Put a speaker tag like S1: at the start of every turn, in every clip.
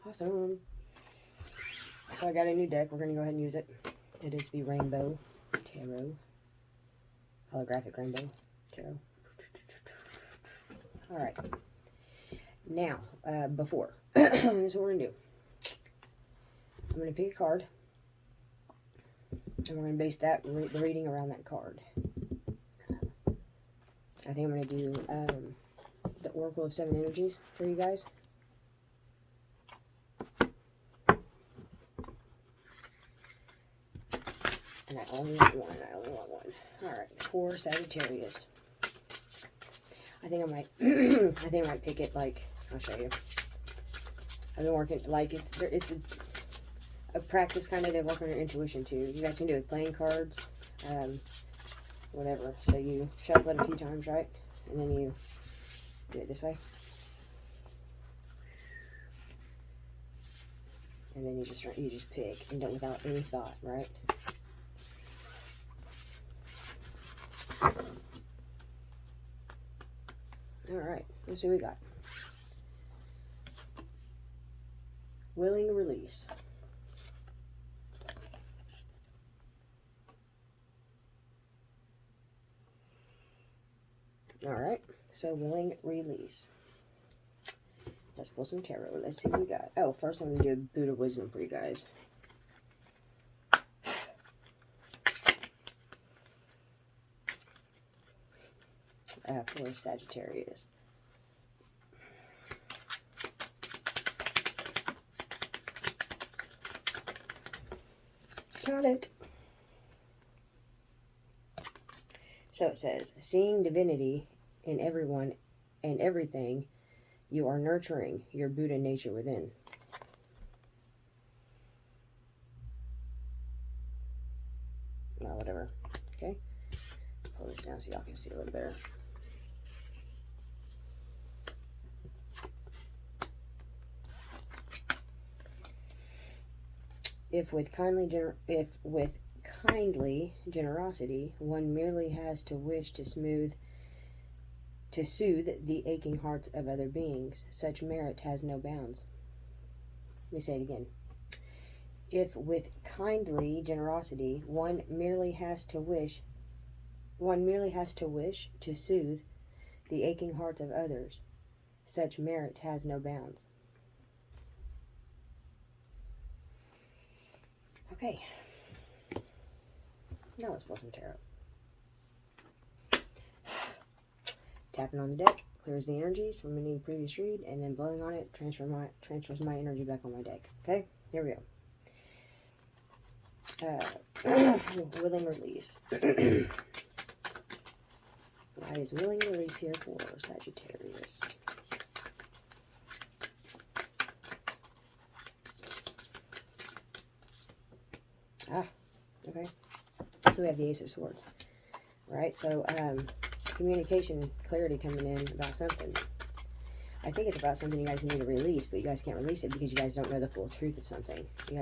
S1: Awesome. So I got a new deck. We're going to go ahead and use it. It is the Rainbow Tarot. Holographic Rainbow Tarot. Alright. Now, before. This is what we're going to do. I'm going to pick a card. And we're going to base that the reading around that card. I think I'm going to do the Oracle of Seven Energies for you guys. And I only want one. Alright, for Sagittarius. I think I might pick it like, I'll show you. I've been working, like, it's a practice kind of to work on your intuition too. You guys can do it with playing cards, whatever. So you shuffle it a few times, right? And then you do it this way. And then you just pick and do it without any thought, right? Alright, let's see what we got. Willing release. Alright, so willing release. Let's pull some tarot. Let's see what we got. Oh, first I'm going to do a Buddha wisdom for you guys. For Sagittarius. Got it. So it says, seeing divinity in everyone and everything, you are nurturing your Buddha nature within. Well, whatever. Okay. Pull this down so y'all can see a little better. If with kindly generosity, one merely has to wish to soothe the aching hearts of other beings, such merit has no bounds. Let me say it again. If with kindly generosity, one merely has to wish to soothe the aching hearts of others, such merit has no bounds. Okay, now let's pull some tarot. Tapping on the deck clears the energies from any previous read, and then blowing on it transfers my energy back on my deck. Okay, here we go. Willing release. Why is willing release here for Sagittarius? Okay. So we have the Ace of Swords, right? So communication, clarity coming in about something. I think it's about something you guys need to release, but you guys can't release it because you guys don't know the full truth of something. You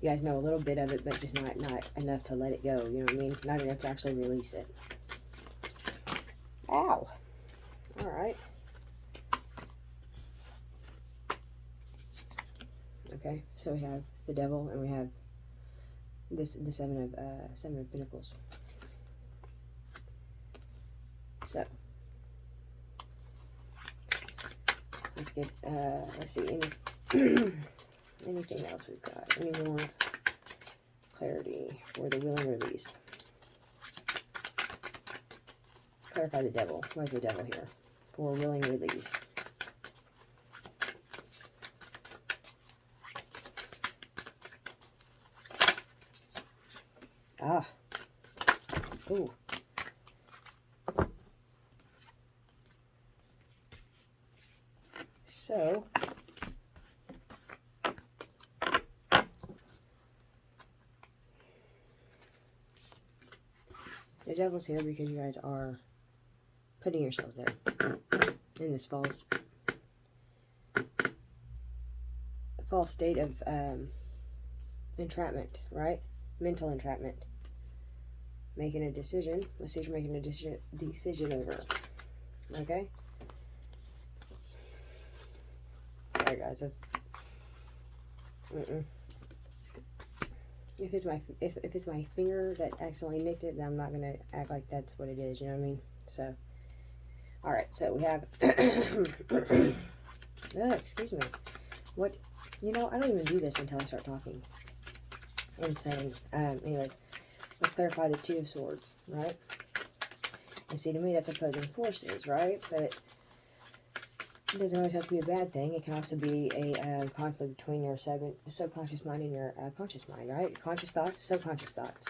S1: guys know a little bit of it, but just not enough to let it go. You know what I mean? Not enough to actually release it. Ow! All right. Okay. So we have the Devil, and we have the Seven of Pentacles. So let's get let's see anything else we've got. Any more clarity for the willing release? Clarify the Devil. Where's the Devil here for willing release? Ah. Ooh. So, the Devil's here because you guys are putting yourselves there in this false state of entrapment, right? Mental entrapment. Making a decision. Let's see if you're making a decision over. Okay? Sorry guys, If it's my finger that accidentally nicked it, then I'm not gonna act like that's what it is. You know what I mean? So, all right. So we have. Excuse me. What? You know, I don't even do this until I start talking and saying. Anyway, let's clarify the Two of Swords, right? And see, to me, that's opposing forces, right? But it doesn't always have to be a bad thing. It can also be a conflict between your subconscious mind and your conscious mind, right? Conscious thoughts, subconscious thoughts.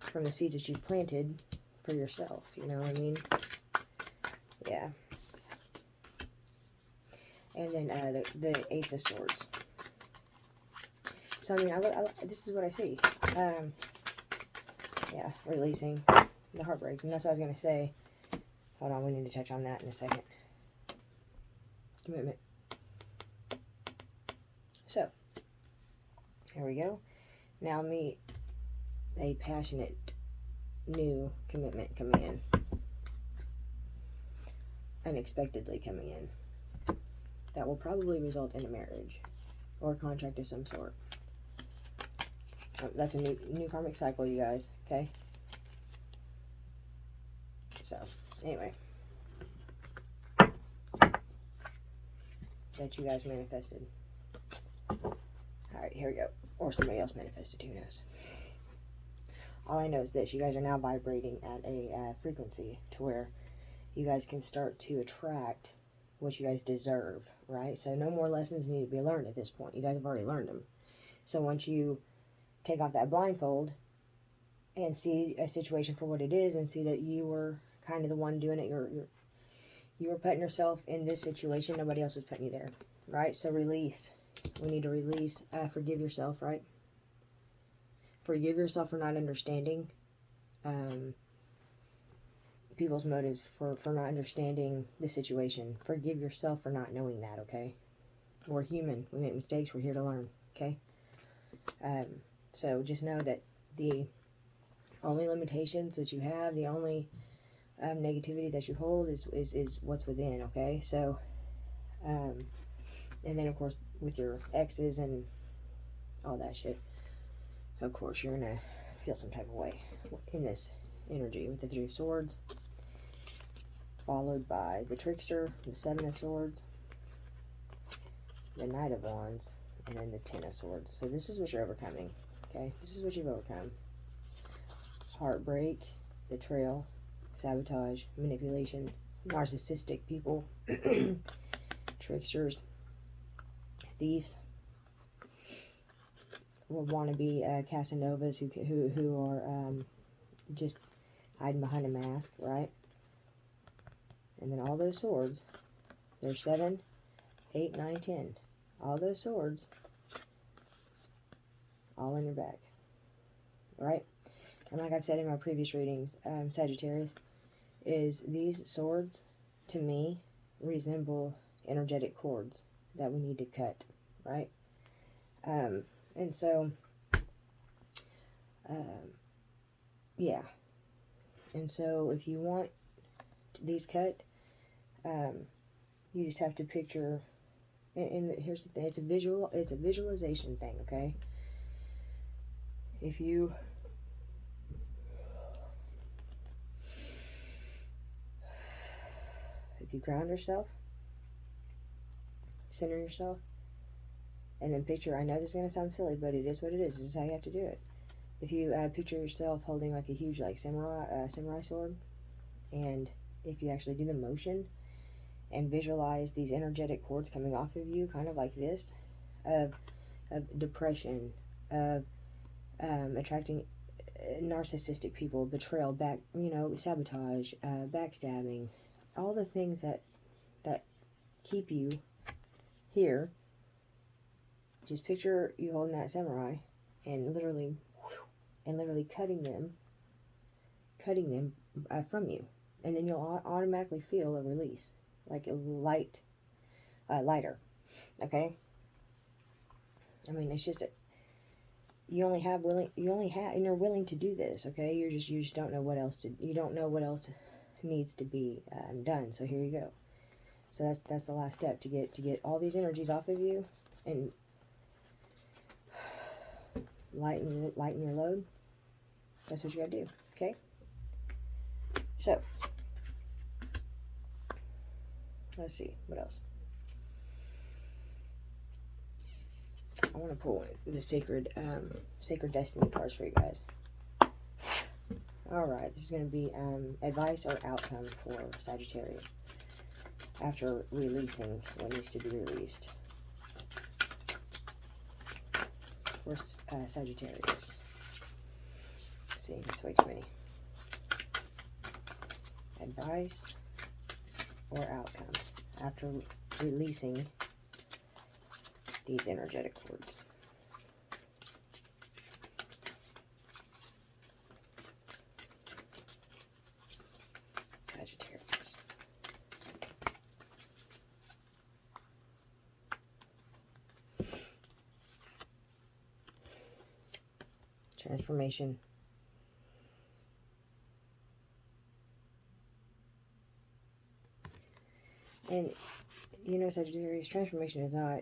S1: From the seeds that you've planted for yourself, you know what I mean? Yeah. And then the Ace of Swords. So, I mean, this is what I see. Yeah, releasing the heartbreak. And that's what I was going to say. Hold on, we need to touch on that in a second. Commitment. So, here we go. Now meet a passionate new commitment coming in. Unexpectedly coming in. That will probably result in a marriage or a contract of some sort. That's a new karmic cycle, you guys, okay? So, anyway. That you guys manifested. Alright, here we go. Or somebody else manifested, who knows? All I know is this. You guys are now vibrating at a frequency to where you guys can start to attract what you guys deserve, right? So no more lessons need to be learned at this point. You guys have already learned them. So once you take off that blindfold and see a situation for what it is and see that you were kind of the one doing it, you were putting yourself in this situation. Nobody else was putting you there, right? So release. We need to release. Forgive yourself, right? Forgive yourself for not understanding people's motives, for not understanding the situation. Forgive yourself for not knowing that, okay? We're human. We make mistakes. We're here to learn, okay? So just know that the only limitations that you have, the only negativity that you hold is what's within, okay? So, and then, of course, with your exes and all that shit, of course, you're going to feel some type of way in this energy with the Three of Swords, followed by the Trickster, the Seven of Swords, the Knight of Wands, and then the Ten of Swords. So this is what you're overcoming, okay? This is what you've overcome. Heartbreak, betrayal, sabotage, manipulation, narcissistic people, tricksters, thieves, will want to be Casanovas who are just hiding behind a mask, right? And then all those swords, there's 7, 8, 9, 10. All those swords, all in your back, right? And like I've said in my previous readings, Sagittarius, is these swords, to me, resemble energetic cords that we need to cut, right? And so, yeah. And so if you want these cut, you just have to picture, and here's the thing, it's a visualization thing, okay? If you ground yourself, center yourself, and then picture, I know this is going to sound silly, but it is what it is. This is how you have to do it. If you picture yourself holding like a huge like samurai sword, and if you actually do the motion and visualize these energetic cords coming off of you, kind of like this, of depression, of attracting narcissistic people, betrayal, sabotage, backstabbing, all the things that keep you here. Just picture you holding that samurai and literally cutting them from you, and then you'll automatically feel a release, like a lighter. Okay. I mean, it's just you're willing to do this. Okay. You just don't know what else you don't know what else needs to be done. So here you go. So that's the last step to get all these energies off of you. and lighten your load. That's what you gotta do, okay? So, let's see, what else? I want to pull the Sacred Destiny cards for you guys. Alright, this is going to be advice or outcome for Sagittarius after releasing what needs to be released. For Sagittarius. Let's see, this way too many. Advice or outcome after releasing these energetic cords. Sagittarius. Transformation. And, you know, Sagittarius, transformation is not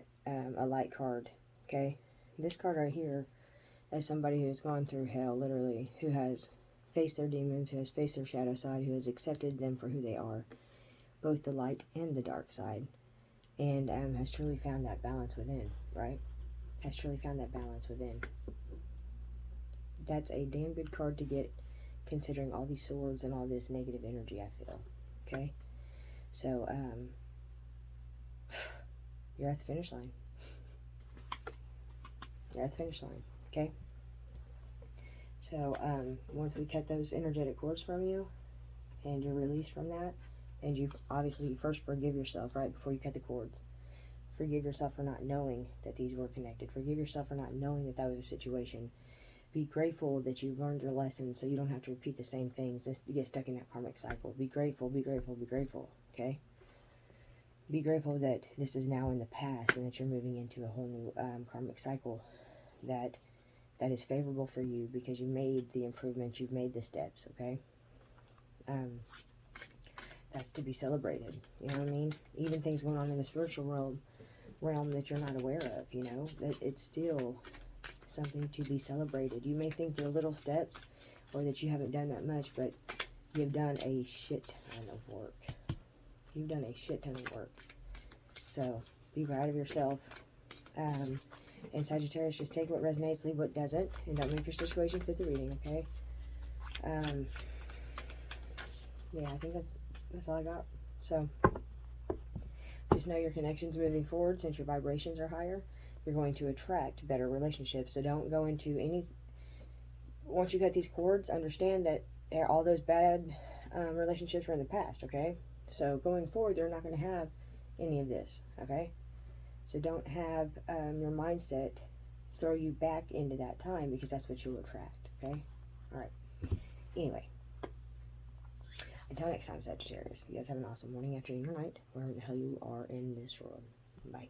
S1: a light card, okay? This card right here is somebody who's gone through hell, literally, who has faced their demons, who has faced their shadow side, who has accepted them for who they are, both the light and the dark side, and has truly found that balance within, right? Has truly found that balance within. That's a damn good card to get, considering all these swords and all this negative energy, I feel, okay? So, you're at the finish line. You're at the finish line, okay? So, once we cut those energetic cords from you, and you're released from that, and you obviously first forgive yourself, right, before you cut the cords. Forgive yourself for not knowing that these were connected. Forgive yourself for not knowing that that was a situation. Be grateful that you learned your lesson so you don't have to repeat the same things, just get stuck in that karmic cycle. Be grateful, be grateful, be grateful, okay? Be grateful that this is now in the past and that you're moving into a whole new karmic cycle that is favorable for you because you made the improvements, you've made the steps, okay? That's to be celebrated, you know what I mean? Even things going on in the spiritual realm that you're not aware of, you know? That it's still something to be celebrated. You may think they're little steps or that you haven't done that much, but you've done a shit ton of work. You've done a shit ton of work. So, be proud of yourself. And Sagittarius, just take what resonates, leave what doesn't, and don't make your situation fit the reading, okay? Yeah, I think that's all I got. So, just know your connections moving forward, since your vibrations are higher, you're going to attract better relationships. So don't go into any, once you cut these cords, understand that all those bad relationships were in the past, okay? So going forward, they're not going to have any of this, okay? So don't have your mindset throw you back into that time, because that's what you'll attract, okay? All right. Anyway, until next time, Sagittarius, you guys have an awesome morning, afternoon, or night, wherever the hell you are in this world. Bye.